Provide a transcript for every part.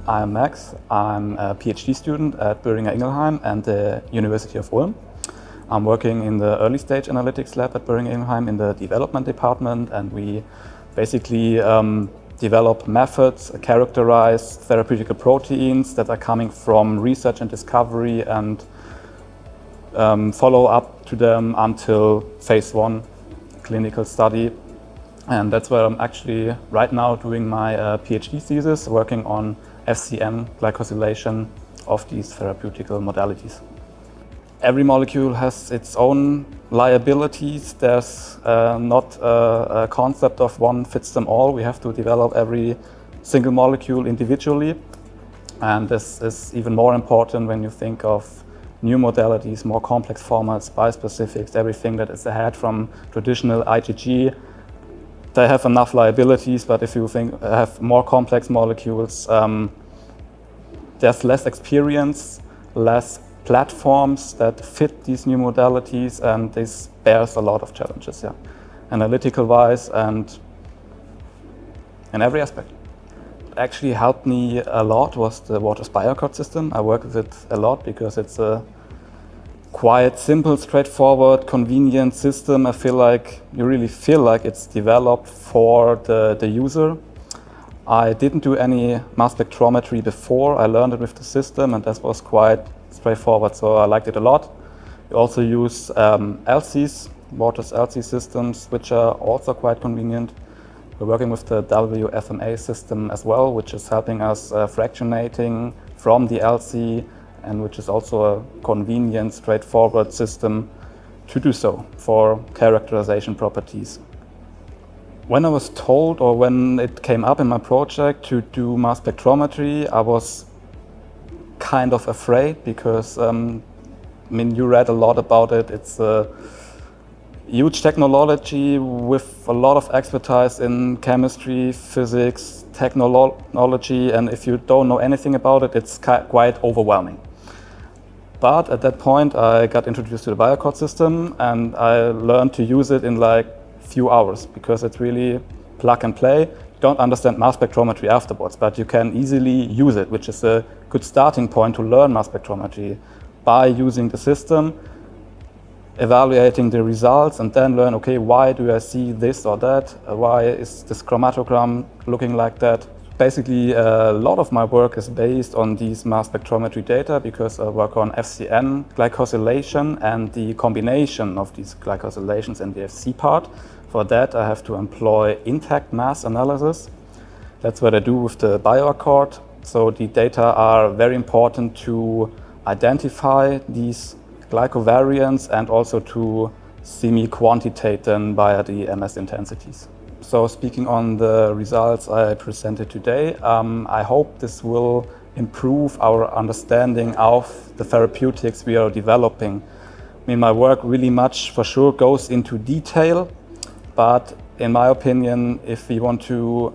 I'm Max. I'm a PhD student at Boehringer Ingelheim and the University of Ulm. I'm working in the early stage analytics lab at Boehringer Ingelheim in the development department, and we basically develop methods, characterize therapeutic proteins that are coming from research and discovery, and follow up to them until phase 1 clinical study. And that's where I'm actually right now doing my PhD thesis, working on FCN glycosylation of these therapeutical modalities. Every molecule has its own liabilities. There's not a concept of one fits them all. We have to develop every single molecule individually. And this is even more important when you think of new modalities, more complex formats, bispecifics, everything that is ahead from traditional IgG. They have enough liabilities, but if you have more complex molecules, there's less experience, less platforms that fit these new modalities, and this bears a lot of challenges, analytical-wise and in every aspect. What actually helped me a lot was the Waters BioAccord system. I work with it a lot because it's a quite simple, straightforward, convenient system. I feel like you really feel like it's developed for the user. I didn't do any mass spectrometry before. I learned it with the system, and that was quite straightforward, so I liked it a lot. We also use LCs, Waters LC systems, which are also quite convenient. We're working with the WFMA system as well, which is helping us fractionating from the LC, and which is also a convenient, straightforward system to do so for characterization properties. When I was told, or when it came up in my project to do mass spectrometry, I was kind of afraid because, you read a lot about it. It's a huge technology with a lot of expertise in chemistry, physics, technology, and if you don't know anything about it, it's quite overwhelming. But at that point, I got introduced to the BioAccord system, and I learned to use it in like a few hours because it's really plug and play. You don't understand mass spectrometry afterwards, but you can easily use it, which is a good starting point to learn mass spectrometry by using the system, evaluating the results, and then learn, okay, why do I see this or that? Why is this chromatogram looking like that? Basically, a lot of my work is based on these mass spectrometry data because I work on FCN glycosylation and the combination of these glycosylations in the FC part. For that, I have to employ intact mass analysis. That's what I do with the BioAccord. So the data are very important to identify these glycovariants and also to semi-quantitate them via the MS intensities. So speaking on the results I presented today, I hope this will improve our understanding of the therapeutics we are developing. My work really much for sure goes into detail, but in my opinion, if we want to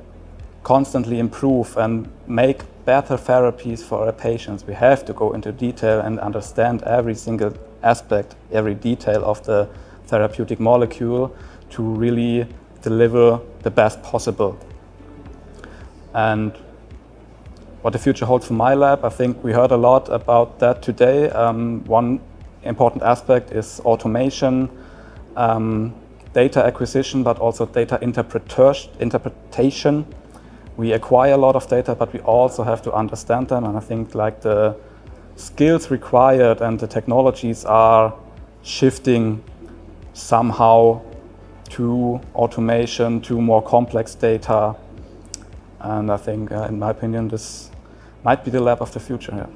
constantly improve and make better therapies for our patients, we have to go into detail and understand every single aspect, every detail of the therapeutic molecule to really deliver the best possible. And what the future holds for my lab, I think we heard a lot about that today. One important aspect is automation, data acquisition, but also data interpretation. We acquire a lot of data, but we also have to understand them. And I think like the skills required and the technologies are shifting somehow to automation, to more complex data. And I think, in my opinion, this might be the lab of the future. Yeah.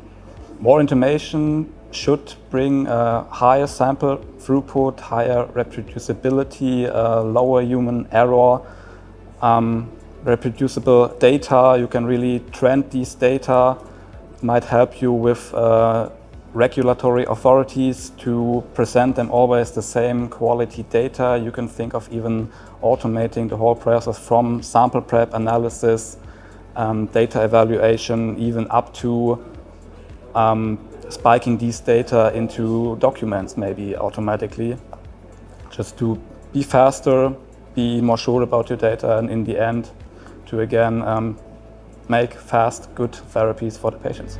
More information should bring higher sample throughput, higher reproducibility, lower human error, reproducible data. You can really trend these data. It might help you with regulatory authorities to present them always the same quality data. You can think of even automating the whole process from sample prep analysis, data evaluation, even up to spiking these data into documents maybe automatically, just to be faster, be more sure about your data, and in the end to again make fast, good therapies for the patients.